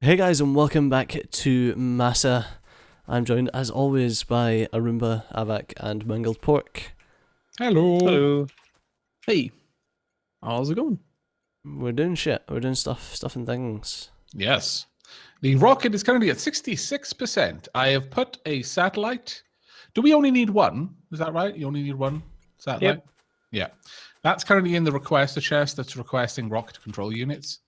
Hey guys, and welcome back to MASA. I'm joined as always by Arumba, Aavak, and Mangled Pork. Hello. Hello. Hey. How's it going? We're doing shit. We're doing stuff and things. Yes. The rocket is currently at 66%. I have put a satellite. Do we only need one? Is that right? You only need one satellite? Yep. Yeah. That's currently in the requester chest that's requesting rocket control units.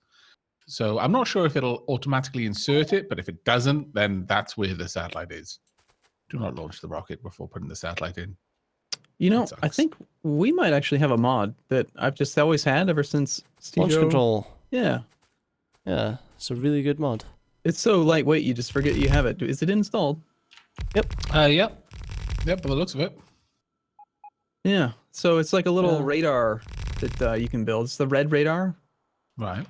So I'm not sure if it'll automatically insert it, but if it doesn't, then that's where the satellite is. Do not launch the rocket before putting the satellite in. You know, I think we might actually have a mod that I've just always had ever since Launch control. Yeah. Yeah, it's a really good mod. It's so lightweight you just forget you have it. Is it installed? Yep. Yep. Yep, by the looks of it. Yeah. So it's like a little radar that you can build. It's the red radar. Right.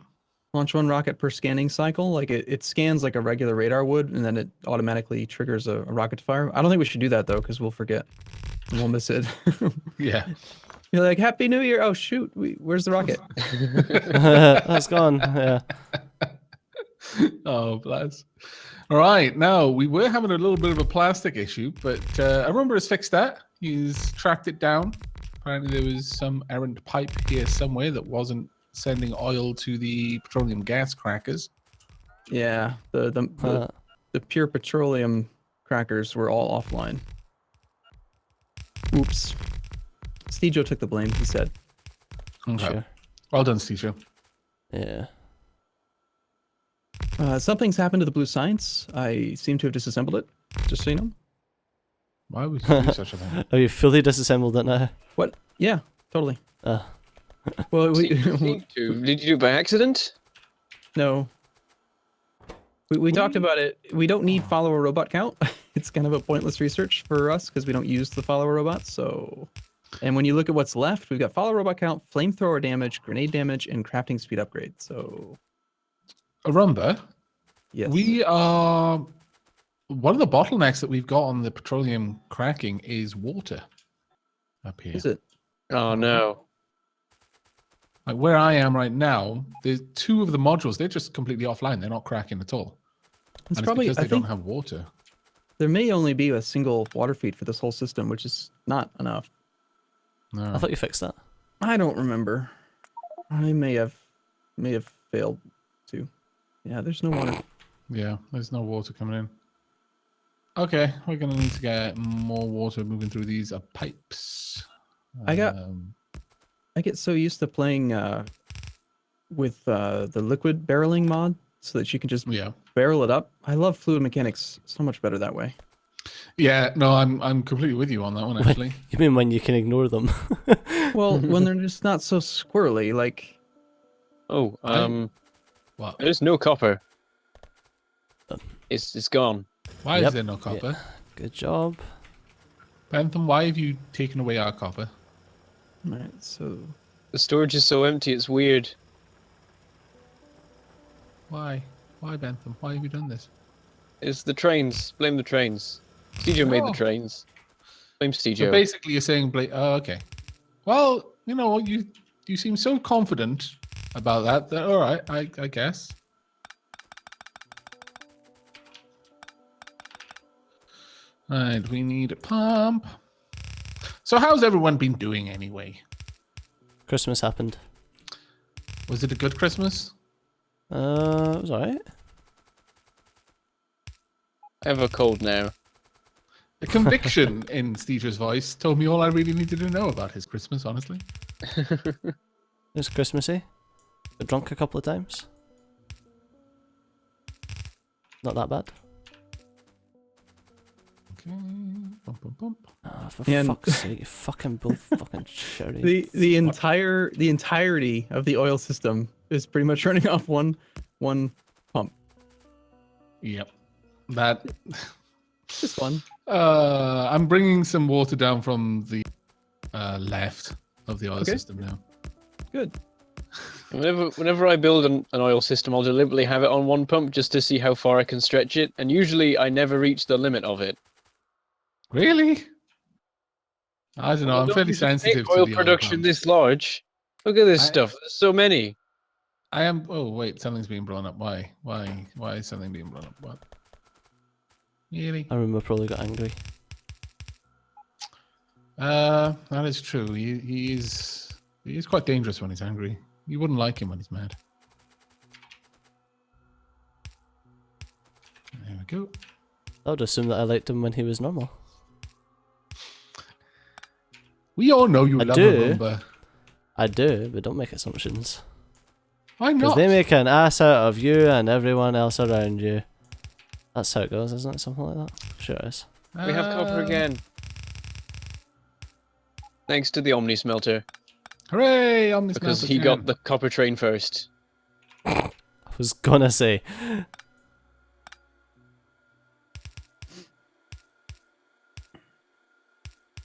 Launch one rocket per scanning cycle. Like it scans like a regular radar would, and then it automatically triggers a rocket to fire. I don't think we should do that though, because we'll forget. And we'll miss it. Yeah. You're like, Happy New Year. Oh shoot, where's the rocket? That's gone. Yeah. Oh, bless. All right. Now, we were having a little bit of a plastic issue, but Arumba has fixed that. He's tracked it down. Apparently, there was some errant pipe here somewhere that wasn't sending oil to the petroleum gas crackers. Yeah, the pure petroleum crackers were all offline. Oops. Stejo took the blame, he said. Okay. Sure. Well done, Steve. Yeah. Something's happened to the Blue Science. I seem to have disassembled it, just so you know. Why would you do such a thing? Have you fully disassembled it now? What? Yeah, totally. Well, did you do it by accident? No. We talked about it. We don't need follower robot count. It's kind of a pointless research for us because we don't use the follower robots. So, and when you look at what's left, we've got follower robot count, flamethrower damage, grenade damage, and crafting speed upgrade. So, Arumba, yes. we are... One of the bottlenecks that we've got on the petroleum cracking is water up here. Is it? Oh no. Like where I am right now, there's two of the modules. They're just completely offline. They're not cracking at all. It's and probably it's because they don't have water. There may only be a single water feed for this whole system, which is not enough. No. I thought you fixed that. I don't remember. I may have failed to. Yeah, there's no water. Yeah, there's no water coming in. Okay, we're gonna need to get more water moving through these pipes. I get so used to playing with the liquid barreling mod, so that you can just barrel it up. I love fluid mechanics so much better that way. Yeah, no, I'm completely with you on that one actually. You mean when you can ignore them? Well, when they're just not so squirrely, like. Oh, What? there's no copper. It's gone. Why is there no copper? Yeah. Good job. Bentham, why have you taken away our copper? Alright, so. The storage is so empty, it's weird. Why? Why, Bentham? Why have you done this? It's the trains. Blame the trains. Stejo made the trains. Blame Stejo. So basically, you're saying, oh, okay. Well, you know, you seem so confident about that. All right, I guess. Right, we need a pump. So how's everyone been doing anyway? Christmas happened. Was it a good Christmas? It was alright. I have a cold now. The conviction in Steve's voice told me all I really needed to know about his Christmas, honestly. It was Christmassy. Got drunk a couple of times. Not that bad. Okay. Bump, bump, bump. Oh, for fuck's sake, fucking cherry. The entirety of the oil system is pretty much running off one pump. Yep. That. Just one. I'm bringing some water down from the left of the oil system now. Good. Whenever I build an oil system, I'll deliberately have it on one pump just to see how far I can stretch it, and usually I never reach the limit of it. Really? I don't know. I'm fairly sensitive to oil the production pumps. this large. Look at this stuff. There's so many. I am. Oh wait, something's being blown up. Why? Why is something being blown up? What? Really? Arumba probably got angry. That is true. He is quite dangerous when he's angry. You wouldn't like him when he's mad. There we go. I would assume that I liked him when he was normal. We all know you I love do. Arumba. I do, but don't make assumptions. Why Because not? they make an ass out of you and everyone else around you. That's how it goes, isn't it? Something like that? Sure it is. We have copper again. Thanks to the Omni smelter, Hooray! On this because he got the copper train first. I was gonna say.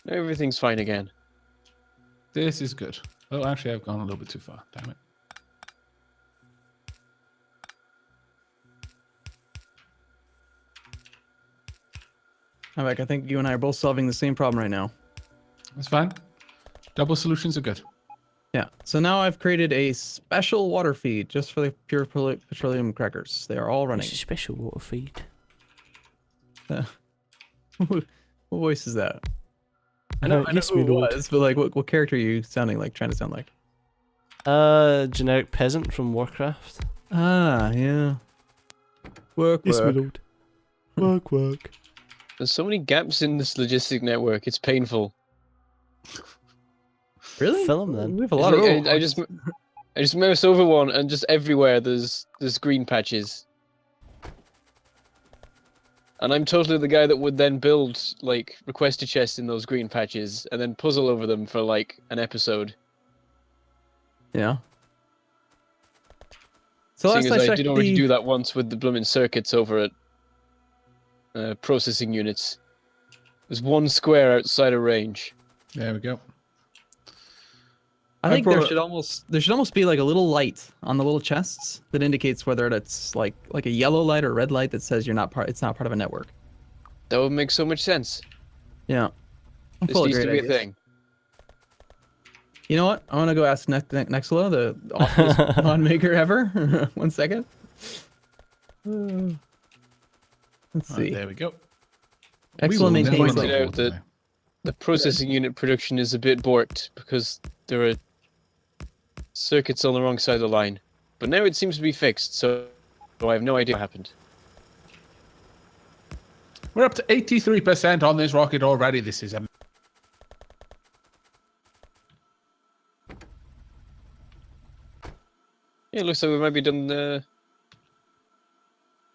Everything's fine again. This is good. Oh, actually, I've gone a little bit too far. Damn it. Aavak, I think you and I are both solving the same problem right now. That's fine. Double solutions are good. Yeah. So now I've created a special water feed just for the pure petroleum crackers. They are all running. It's a special water feed. What voice is that? I know yes, who we it know. was, but like, what character are you sounding like? Trying to sound like? Generic peasant from Warcraft. Ah, yeah. Work. Lord. Work. There's so many gaps in this logistic network. It's painful. Really? Fill 'em then. We have a It's lot of like, robots. I just mouse over one, and just everywhere there's green patches. And I'm totally the guy that would then build like requester chests in those green patches, and then puzzle over them for like an episode. Yeah. So Seeing last as I I checked, did already do that once with the blooming circuits over at processing units. There's one square outside of range. There we go. I I think there brought- should almost be like a little light on the little chests that indicates whether it's like a yellow light or red light that says you're not part. It's not part of a network. That would make so much sense. Yeah. I'm This full of needs to great be a ideas. thing. You know what? I want to go ask Nexula, the awesomest mod maker ever. 1 second. Let's Right, see. there we go. Excellent We will maintains never like- run Out that- today. The processing unit production is a bit borked because there are circuits on the wrong side of the line. But now it seems to be fixed, so I have no idea what happened. We're up to 83% on this rocket already. This is a Yeah, it looks like we might be done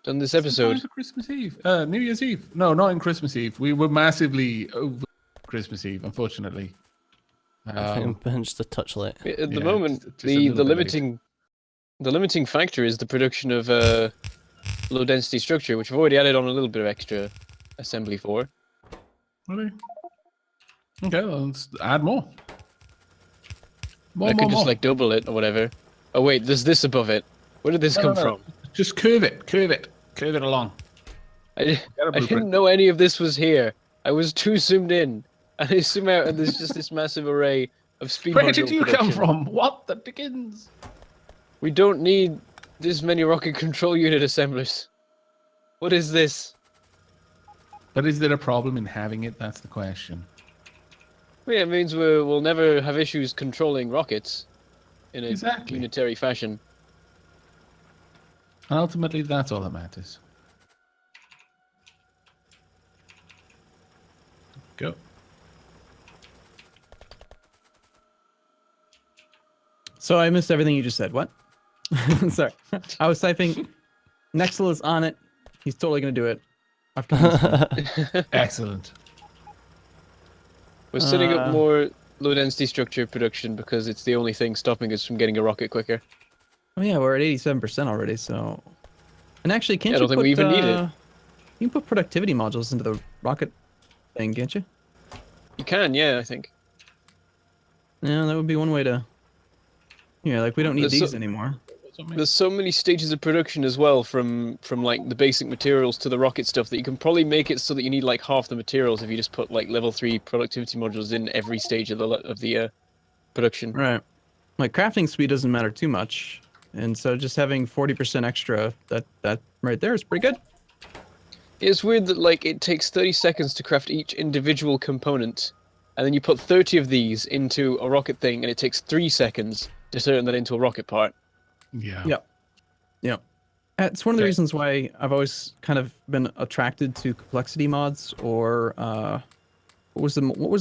this episode. For Christmas Eve. New Year's Eve. No, not in Christmas Eve. We were massively over Christmas Eve, unfortunately. I think I'm benched a touch late. At the Yeah, moment, just a little the bit limiting factor is the production of low density structure, which I've already added on a little bit of extra assembly for. Really? Okay, let's add more. I could just like double it or whatever. Oh wait, there's this above it. Where did this No, come no, no. from? Just curve it along. I Get a didn't blueprint. know any of this was here. I was too zoomed in, and I zoom out, and there's just this massive array of speed Where module did you production. come from? What the dickens? We don't need this many rocket control unit assemblers. What is this? But is there a problem in having it? That's the question. Well, yeah, it means we'll never have issues controlling rockets in a Exactly. unitary fashion. And ultimately, that's all that matters. Go. So I missed everything you just said. What? Sorry. I was typing. Nexula's on it. He's totally gonna do it. After this. Excellent. We're setting up Uh, more low density structure production because it's the only thing stopping us from getting a rocket quicker. Oh yeah, we're at 87% already. So, and actually, can't Yeah, I you don't think put? we even need it. You can put productivity modules into the rocket thing, can't you? You can, yeah, I think. Yeah, that would be one way to. Yeah, like we don't need There's these so- anymore. There's so many stages of production as well, from like the basic materials to the rocket stuff, that you can probably make it so that you need like half the materials if you just put like level 3 productivity modules in every stage of the production. Right. Like crafting speed doesn't matter too much. And so just having 40% extra, that right there is pretty good. It's weird that like it takes 30 seconds to craft each individual component, and then you put 30 of these into a rocket thing, and it takes 3 seconds to turn that into a rocket part. Yeah. Yep. Yep. It's one of the Okay. reasons why I've always kind of been attracted to complexity mods, or what was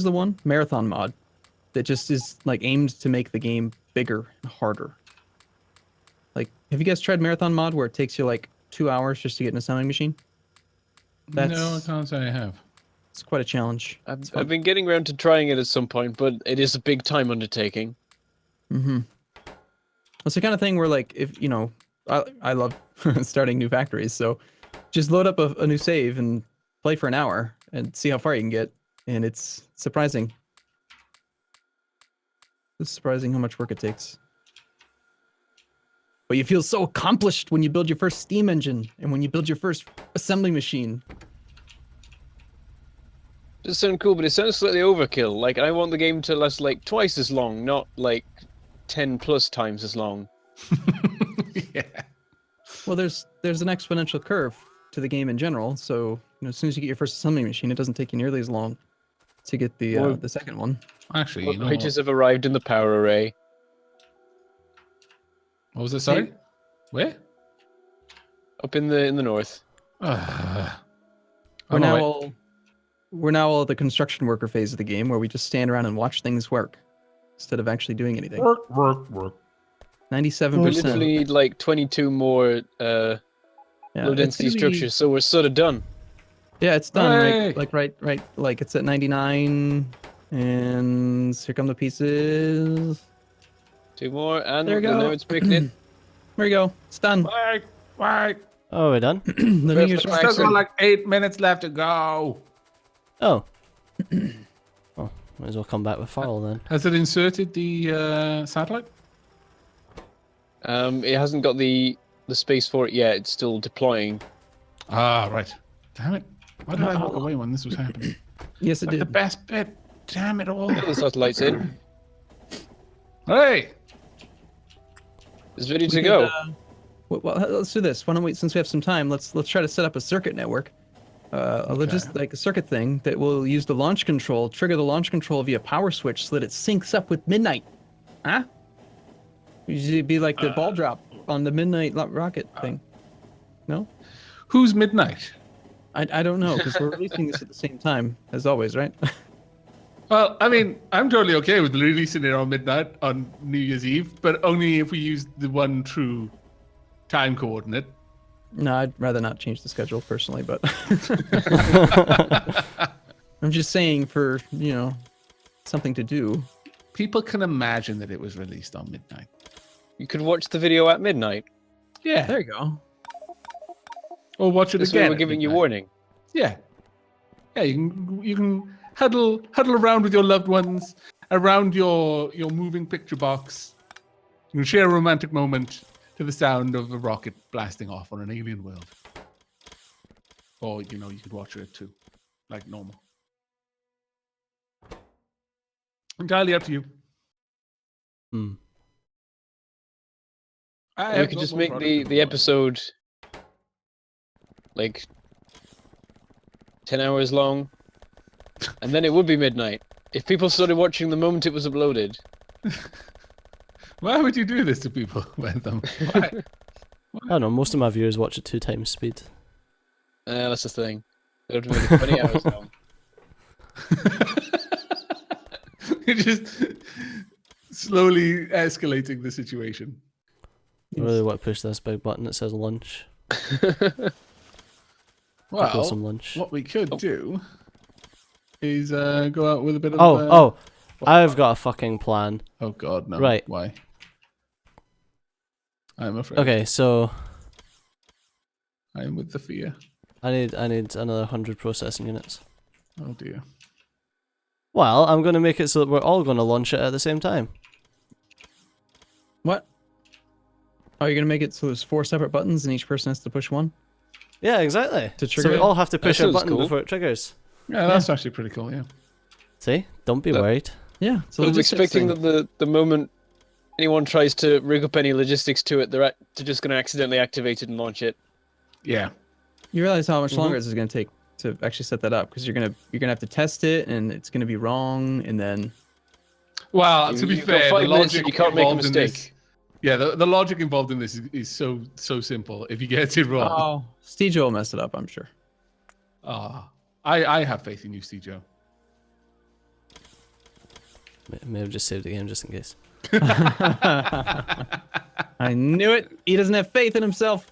the one? Marathon mod that just is like aimed to make the game bigger and harder. Like, have you guys tried Marathon mod where it takes you like 2 hours just to get an assembly machine? No, I That's- can't say I have. It's quite a challenge. I've been getting around to trying it at some point, but it is a big time undertaking. Mm-hmm. It's the kind of thing where, like, if you know, I love starting new factories, so just load up a new save and play for an hour and see how far you can get, and it's surprising. It's surprising how much work it takes. But you feel so accomplished when you build your first steam engine and when you build your first assembly machine. Does sound cool, but it sounds slightly overkill. Like, I want the game to last like twice as long, not like 10 plus times as long. Yeah. Well, there's an exponential curve to the game in general, so you know, as soon as you get your first assembly machine, it doesn't take you nearly as long to get Or- the second one. Actually, What you know writers what? have arrived in the power array? What was it? Sorry. Where? Up in the north. We're now all at the construction worker phase of the game, where we just stand around and watch things work instead of actually doing anything. Work. 97%. We literally need like 22 more Yeah, low it's density gonna be- structures, so we're sort of done. Yeah, it's done. Hooray! Right. Like it's at 99, and here come the pieces. 2 more, and There you now go. it's making it. There you go. It's done. Wait. Oh, we're done? Let me Perfect. use Still got like 8 minutes left to go. Oh. Well, might as well come back with FARL then. Has it inserted the satellite? It hasn't got the space for it yet. It's still deploying. Ah, right. Damn it. Why did I walk away when this was happening? Yes, it Like the did. best bit. Damn it all. The satellite's in. Hey! It's ready We to could, go. Well, let's do this. Why don't we, since we have some time, let's try to set up a circuit network, just like a circuit thing that will use the launch control, trigger the launch control via power switch, so that it syncs up with Midnight. Huh? It'd be like the ball drop on the Midnight rocket thing. No, Who's Midnight? I don't know, because we're releasing this at the same time as always, right? Well, I mean, I'm totally okay with releasing it on midnight on New Year's Eve, but only if we use the one true time coordinate. No, I'd rather not change the schedule personally, but I'm just saying for, you know, something to do. People can imagine that it was released on midnight. You could watch the video at midnight. Yeah. There you go. Or watch it This way again. we're at giving you midnight. warning. Yeah. Yeah, you can huddle around with your loved ones, around your moving picture box. You can share a romantic moment to the sound of a rocket blasting off on an alien world. Or, you know, you could watch it too, like normal. Entirely up to you. Hmm. I We have could no just more make product the to provide. episode like 10 hours long, and then it would be midnight. If people started watching the moment it was uploaded. Why would you do this to people, Wentham? Why? I don't know, most of my viewers watch at 2 times speed. That's the thing. They have to make it 20 hours long. You're just slowly escalating the situation. I really want to push this big button that says lunch. Well, some lunch. what we could do is go out with a bit of. Oh, I've got a fucking plan. Oh God, no! Right. Why? I'm afraid. Okay, so I am with the fear. I need another 100 processing units. Oh dear. Well, I'm going to make it so that we're all going to launch it at the same time. What? Oh, you're gonna make it so there's 4 separate buttons and each person has to push one? Yeah, exactly. To So trigger we it? all have to That push a sounds button cool. before it triggers. Yeah, that's actually pretty cool. Yeah. See? Don't be Uh, worried. Yeah. So I was logistics expecting thing. that the moment anyone tries to rig up any logistics to it, they're just going to accidentally activate it and launch it. Yeah. You realize how much longer this is going to take to actually set that up, because you're gonna have to test it, and it's gonna be wrong, and then. Well, to be You've got fair, 5 the minutes logic and you can't make a involved in this. mistake. Yeah, the logic involved in this is so simple. If you get it wrong, Oh, Steve will mess it up, I'm sure. I have faith in you, Steve Joe. May have just saved the game just in case. I knew it. He doesn't have faith in himself.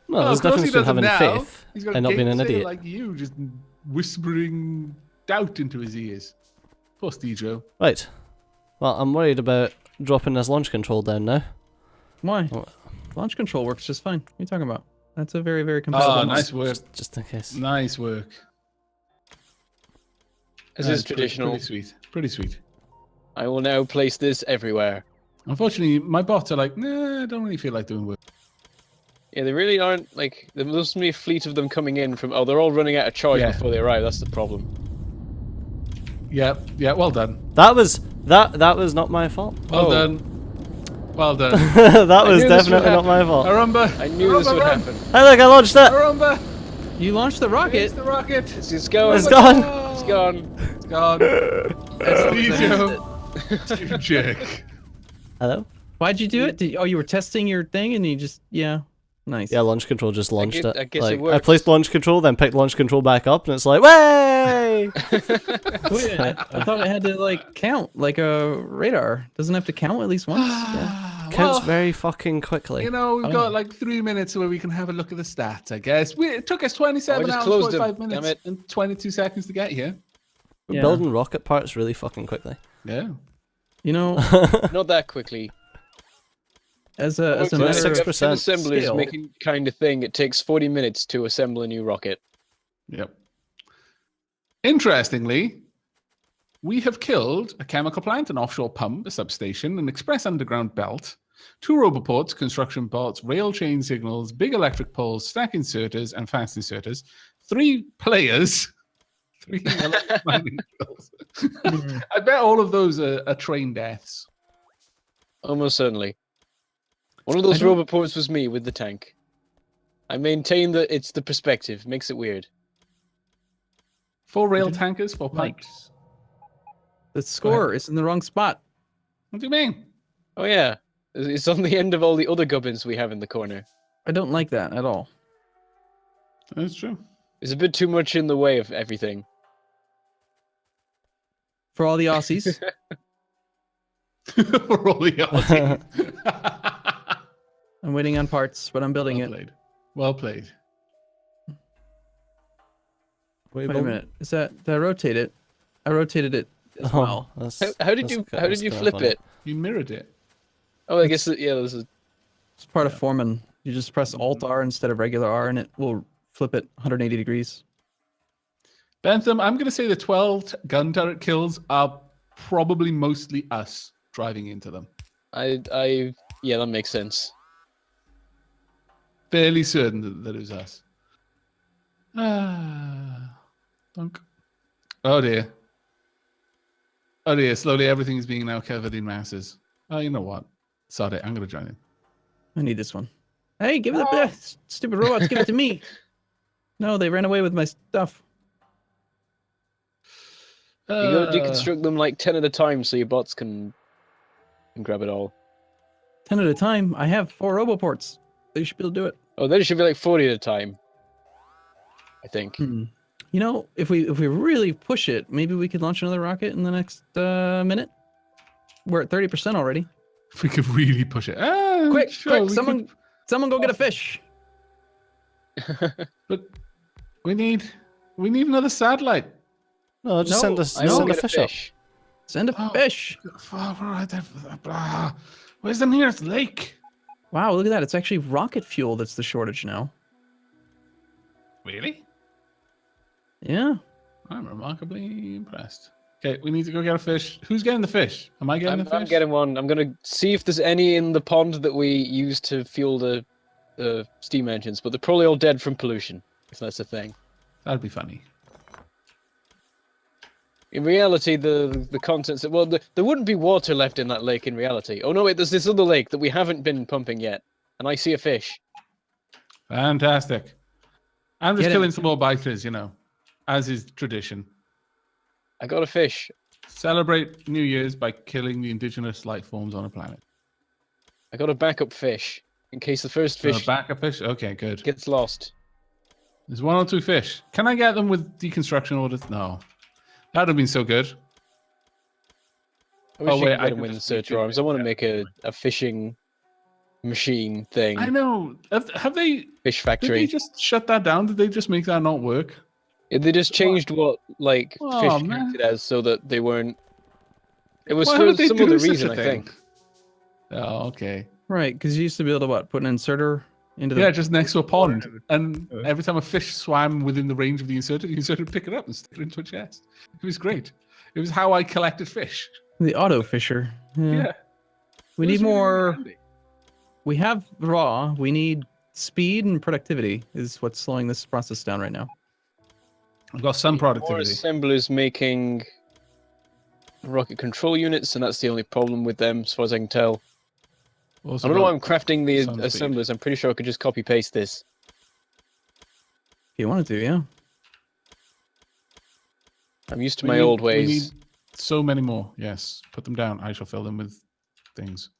Well, there's of course difference he between doesn't having now. faith He's got and not being an gamesayer idiot. like you, just whispering doubt into his ears. Poor Steve Joe. Right. Well, I'm worried about dropping this launch control down now. Why? Oh. Launch control works just fine. What are you talking about? That's a very, very compatible. Oh, nice work. Just in case. Nice work. As That's is traditional. Pretty sweet. Pretty sweet. I will now place this everywhere. Unfortunately, my bots are like, nah, I don't really feel like doing work. Yeah, they really aren't, like, there must be a fleet of them coming in from, oh, they're all running out of charge Yeah. before they arrive, that's the problem. Yeah, well done. That was not my fault. Well Oh. done. Well done. That was knew this would definitely not my fault. Arumba! I knew this would run. happen. Hey, look, I launched it. Arumba! You launched the rocket. It's the rocket! It's going. It's gone. It's gone. It's gone. Steve Joe. You jerk. Hello? Why'd you do it? You were testing your thing, and you just nice. Yeah, launch control just launched I guess it. it Like, I works. placed launch control, then picked launch control back up, and it's like, way! Wait, I thought it had to like count like a radar. Doesn't it have to count at least once. Yeah. Counts Well, very fucking quickly. you know, we've got like 3 minutes where we can have a look at the stats, I guess. It took us 27 just hours, closed 45 them. minutes, Damn it. and 22 seconds to get here. We're Yeah. building rocket parts really fucking quickly. Yeah. You know, Not that quickly. as a Works matter like of 6%. assemblers scale. making kind of thing. It takes 40 minutes to assemble a new rocket. Yep. Interestingly, we have killed a chemical plant, an offshore pump, a substation, an express underground belt, 2 roboports, construction bots, rail chain signals, big electric poles, stack inserters, and fast inserters, 3 players, 3 electric mining drills. I bet all of those are train deaths. Almost certainly. One of those roboports was me with the tank. I maintain that it's the perspective. Makes it weird. 4 rail tankers, 4 Like- pipes. The score is in the wrong spot. What do you mean? Oh yeah. It's on the end of all the other gubbins we have in the corner. I don't like that at all. That's true. There's a bit too much in the way of everything. For all the Aussies, For all the Aussies. I'm waiting on parts, but I'm building Well it. played. Well played. Wait a minute. Is that? Did I rotate it? I rotated it as well. How did you flip it? You mirrored it. Oh, I guess yeah. There's a It's part of Foreman. You just press Alt R instead of regular R, and it will flip it 180 degrees. Bentham, I'm going to say the 12 gun turret kills are probably mostly us driving into them. yeah, that makes sense. Fairly certain that it was us. Dunk. Oh dear. Oh dear, slowly everything is being now covered in masses. Oh, you know what? Sod it, I'm going to join in. I need this one. Hey, give it the stupid robots. Give it to me. No, they ran away with my stuff. You gotta deconstruct them like 10 at a time so your bots can grab it all. 10 at a time. I have 4 roboports. They should be able to do it. Oh, then it should be like 40 at a time. I think. You know, if we really push it, maybe we could launch another rocket in the next minute. We're at 30% already. If we could really push it. Quick, Sure, quick! we Someone go get a fish. But we need another satellite. No, just No, send I will a get a fish up. fish. Send a fish. Where's the nearest lake? Wow, look at that! It's actually rocket fuel that's the shortage now. Really? Yeah. I'm remarkably impressed. Okay, we need to go get a fish. Who's getting the fish? Am I getting the fish? I'm getting one. I'm gonna see if there's any in the pond that we use to fuel the steam engines, but they're probably all dead from pollution, if that's a thing. That'd be funny. In reality, the contents... Well, there wouldn't be water left in that lake in reality. Oh no, wait, there's this other lake that we haven't been pumping yet. And I see a fish. Fantastic. I'm just Get killing it. some more biters, you know, as is tradition. I got a fish. Celebrate New Year's by killing the indigenous life forms on a planet. I got a backup fish. In case the first So fish back a fish? Okay, good. gets lost. There's 1 or 2 fish. Can I get them with deconstruction orders? No. That would have been so good. I wish you wait, could I get them can with just search make it- arms. I want to yeah, make a fishing machine thing. I know. Have they... Fish Did they factory. just shut that down? Did they just make that not work? Yeah, they just changed what like Oh, fish man. counted as so that they weren't. It was Why for would they some do other such reason, a I thing? think. Oh, okay. Right, because you used to be able to put an inserter into the Yeah, just next to a pond. And Uh. every time a fish swam within the range of the inserter would pick it up and stick it into a chest. It was great. It was how I collected fish. auto fisher. Yeah. We It need was really, really more. handy. We have raw. We need speed and productivity is what's slowing this process down right now. I've got some More productivity. assemblers making rocket control units, and that's the only problem with them, as far as I can tell. Also I don't know why got I'm crafting the some speed. assemblers. I'm pretty sure I could just copy paste this. If you wanted to, yeah. I'm used to We my need- old We ways. need so many more. Yes. Put them down. I shall fill them with things.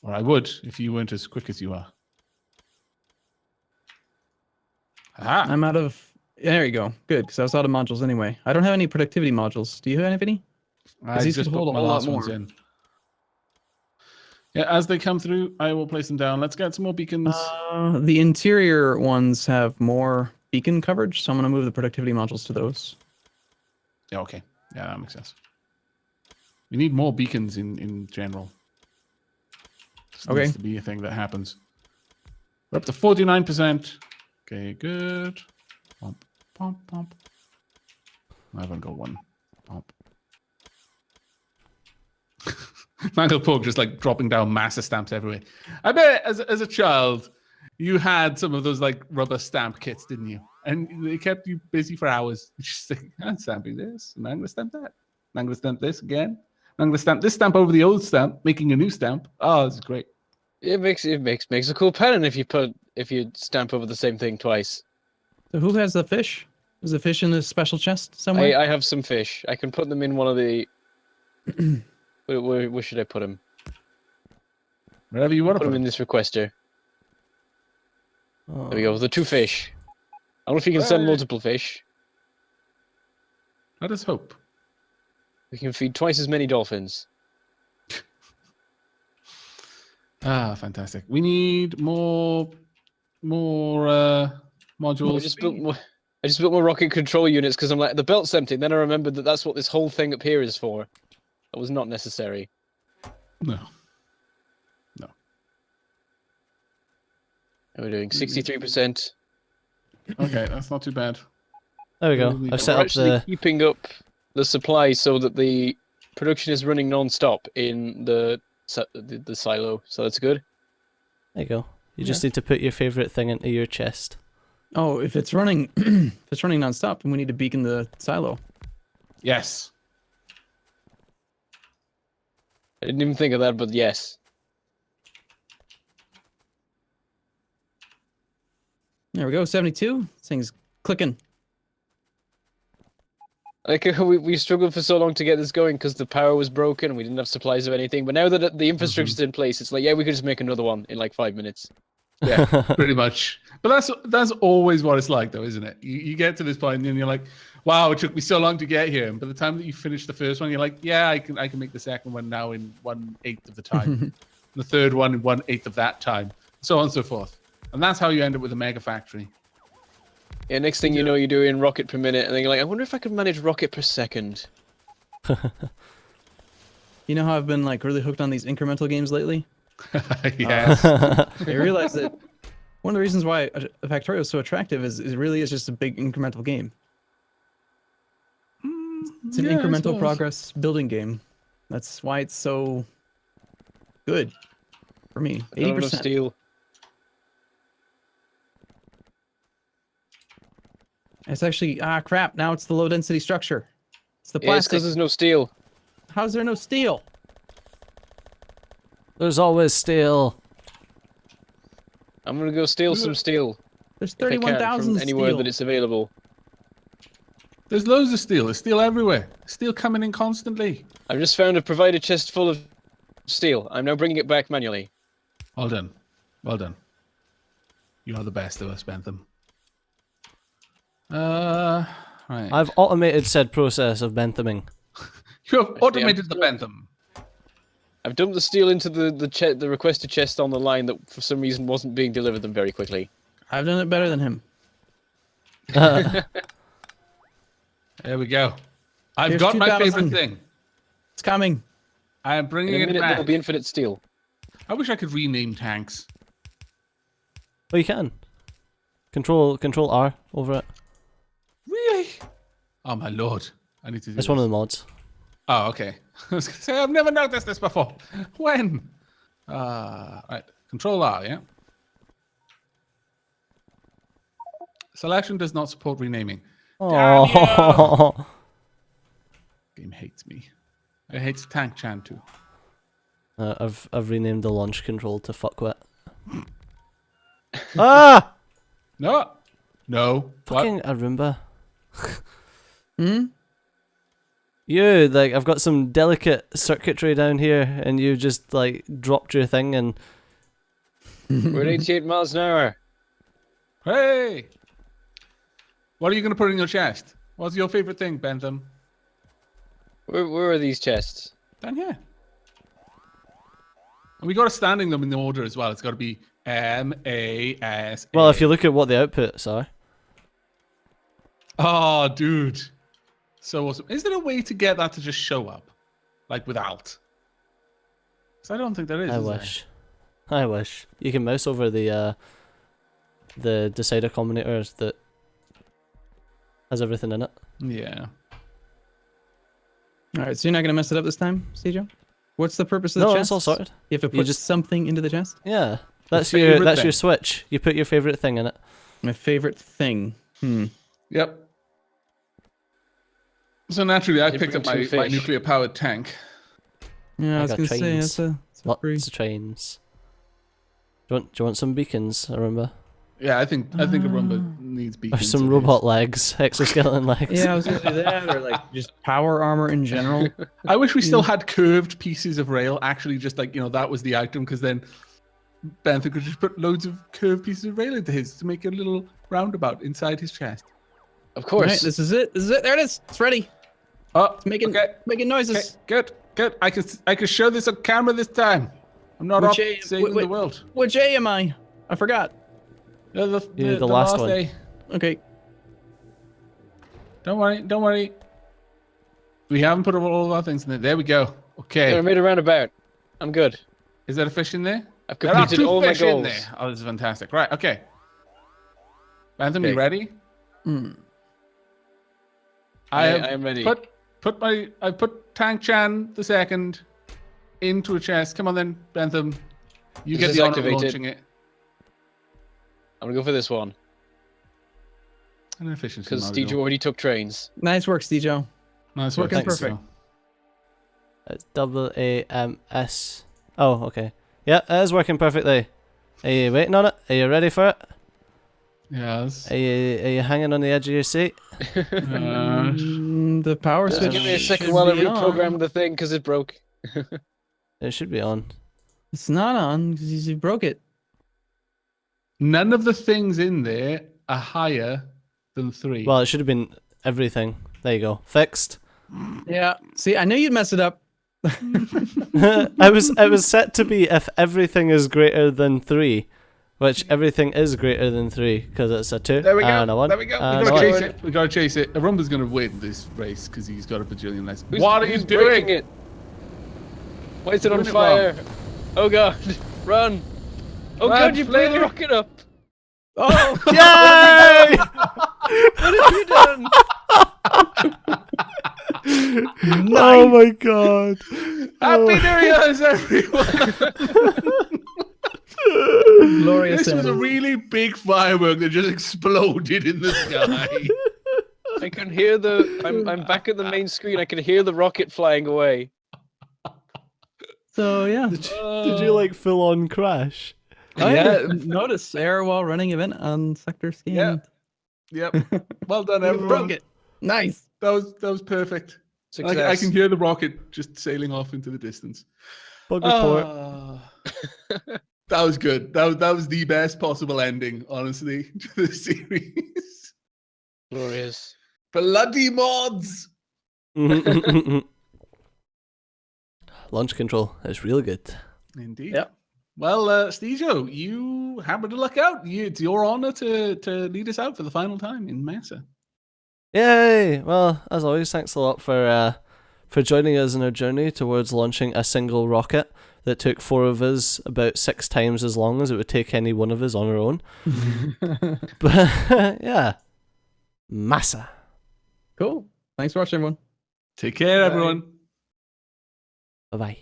Or I would if you weren't as quick as you are. Ah, I'm out of. There you go. Good, because I was out of modules anyway. I don't have any productivity modules. Do you have any? I these just could put hold a my whole lot last ones more. in. Yeah, as they come through, I will place them down. Let's get some more beacons. The interior ones have more beacon coverage, so I'm going to move the productivity modules to those. Yeah, okay. Yeah, that makes sense. We need more beacons in general. This Okay. needs to be a thing that happens. We're up to 49%. Okay, good. Pump, pump, pump. I haven't got one. Pump. Mangled Pork just like dropping down MASA stamps everywhere. I bet as a child, you had some of those like rubber stamp kits, didn't you? And they kept you busy for hours. Just like, I'm stamping this, and I'm going to stamp that. I'm going to stamp this again. I'm going to stamp this stamp over the old stamp, making a new stamp. Oh, this is great. It makes a cool pattern if you stamp over the same thing twice. So who has the fish? Is the fish in the special chest somewhere? I have some fish. I can put them in one of the. Where should I put them? Wherever you want to Put put them in them. this requester. Oh. There we go. The 2 fish. I don't know if you can send Right. multiple fish. Let us hope. We can feed twice as many dolphins. Ah, fantastic. We need more modules. I just built more rocket control units because I'm like, the belt's empty. Then I remembered that that's what this whole thing up here is for. That was not necessary. No. And we're doing 63%. Okay, that's not too bad. There we go. We're I've set We're up actually the. keeping up the supply so that the production is running non-stop in the silo. So that's good. There you go. You just need to put your favorite thing into your chest. Oh, if it's running, if it's running nonstop, then we need to beacon the silo. Yes. I didn't even think of that, but yes. There we go. 72. This thing's clicking. Like we struggled for so long to get this going because the power was broken and we didn't have supplies of anything. But now that the infrastructure's in place, it's like, yeah, we could just make another one in like 5 minutes. Yeah, pretty much. But that's always what it's like, though, isn't it? You get to this point and then you're like, wow, it took me so long to get here. And by the time that you finish the first one, you're like, yeah, I can make the second one now in 1/8 of the time. The third one in 1/8 of that time. So on and so forth. And that's how you end up with a mega factory. Yeah, next thing you know, you're doing rocket per minute, and then you're like, I wonder if I could manage rocket per second. You know how I've been like really hooked on these incremental games lately? Yes. I realized that one of the reasons why a Factorio is so attractive is really is just a big incremental game. It's an Yeah, I incremental suppose. progress building game. That's why it's so good for me. I don't have enough 80%. steel. It's actually crap. Now it's the low density structure. It's the Yeah, it's plastic. because there's no steel. How's there no steel? There's always steel. I'm gonna go steal some steel. There's If I can, 31,000 from anywhere steel. that it's available. There's loads of steel. There's steel everywhere. Steel coming in constantly. I've just found a provided chest full of steel. I'm now bringing it back manually. Well done. Well done. You are the best of us, Bentham. Right. I've automated said process of benthaming. You have automated the Bentham. I've dumped the steel into the requested chest on the line that for some reason wasn't being delivered them very quickly. I've done it better than him. There we go. I've Here's got my 2,000. favorite thing. It's coming. I am In bringing a it minute back. there'll be infinite steel. I wish I could rename tanks. Well, you can. Control R over it. Really? Oh my lord. I need to do It's this. one of the mods. Oh, okay. I was going to say, I've never noticed this before. When? Right. Control R, yeah? Selection does not support renaming. Oh. Game hates me. It hates Tank Chan too. I've renamed the launch control to fuckwit. Ah! No. No. Fucking Arumba. Hmm? You, like, I've got some delicate circuitry down here, and you just, like, dropped your thing and... We're at 88 miles an hour. What? Hey! What are you going to put in your chest? What's your favorite thing, Bentham? Where are these chests? Down here. And we got to standing them in the order as well. It's got to be M-A-S. Well, if you look at what the outputs are... Oh, dude. So awesome. Is there a way to get that to just show up? Like with Alt? Because I don't think there is. I is there? wish. I wish. You can mouse over the decider combinators that has everything in it. Yeah. All right, so you're not gonna mess it up this time, Stejo? What's the purpose of the No, chest? it's all sorted. You have to You put just- something into the chest. Yeah, that's favorite your thing. switch. You put your favorite thing in it. My favorite thing. Yep. So naturally, I You picked up bring my some fish. nuclear-powered tank. Yeah, I was got gonna say trains. that's Lots pretty. of trains. Do you want some beacons? I remember. Yeah, I think Arumba needs Or beacons. some at robot legs, exoskeleton legs. Yeah, I was gonna do that, or like just power armor in general. least. I wish we still had curved pieces of rail. Actually, just like that was the item, because then Bentham could just put loads of curved pieces of rail into his to make a little roundabout inside his chest. Of All course. right, this is it. This is it. There it is. It's ready. Oh, It's making okay. making Okay, noises. good. I can show this on camera this time. I'm not Which off A- saving the world. Which A am I? I forgot. The the last one. A. Okay. Don't worry. We haven't put all of our things in there. There we go. Okay. There, I made a roundabout. I'm good. Is there a fish in there? I've There are completed two all my fish in goals. there. Oh, this is fantastic. Right, okay. Bentham, you Okay. ready? I am ready. I put Tank Chan the second into a chest. Come on then, Bentham. You Is get this the honor of activated? launching it. I'm gonna go for this one An efficiency because module. Steve already took trains. Nice work, Stejo. Nice working work. perfect. It's WAMS. Oh, okay. Yeah, it is working perfectly. Are you waiting on it? Are you ready for it? Yes. Are you hanging on the edge of your seat? The power Just switch. give me a second should while I be on. reprogram the thing because it broke. It should be on. It's not on because you broke it. None of the things in there are higher than 3. Well, it should have been everything. There you go. Fixed. Yeah. See, I knew you'd mess it up. It was set to be if everything is greater than 3, which everything is greater than 3 because it's a 2 There we go. and a 1. There we go. and We a gotta 1. chase it. We gotta chase it. Arumba's gonna win this race because he's got a bajillion less. Who's- What are you who's doing? breaking it? Why is it on Doing it fire? Oh god! Run! Oh Run, god! You blew the Flynn. rocket up. Oh, Yay! What have you done? Oh my god. Happy New Year's, everyone! glorious This was a end. really big firework that just exploded in the sky. I can hear the. I'm back at the main screen. I can hear the rocket flying away. So yeah. Did you like full on crash? Yeah. Notice error while running event on sector scan. Yep. Well done, We everyone. broke it. Nice. That was perfect. Success. I can hear the rocket just sailing off into the distance. Bug report. Ah. That was good. That was the best possible ending, honestly, to the series. Glorious. Bloody mods! Launch control is really good. Indeed. Yep. Well, Stejo, you happen to luck out. It's your honor to lead us out for the final time in MASA. Yay! Well, as always, thanks a lot for joining us in our journey towards launching a single rocket that took 4 of us about 6 times as long as it would take any one of us on our own. But yeah, MASA. Cool. Thanks for watching, everyone. Take care, Bye. everyone. Bye bye.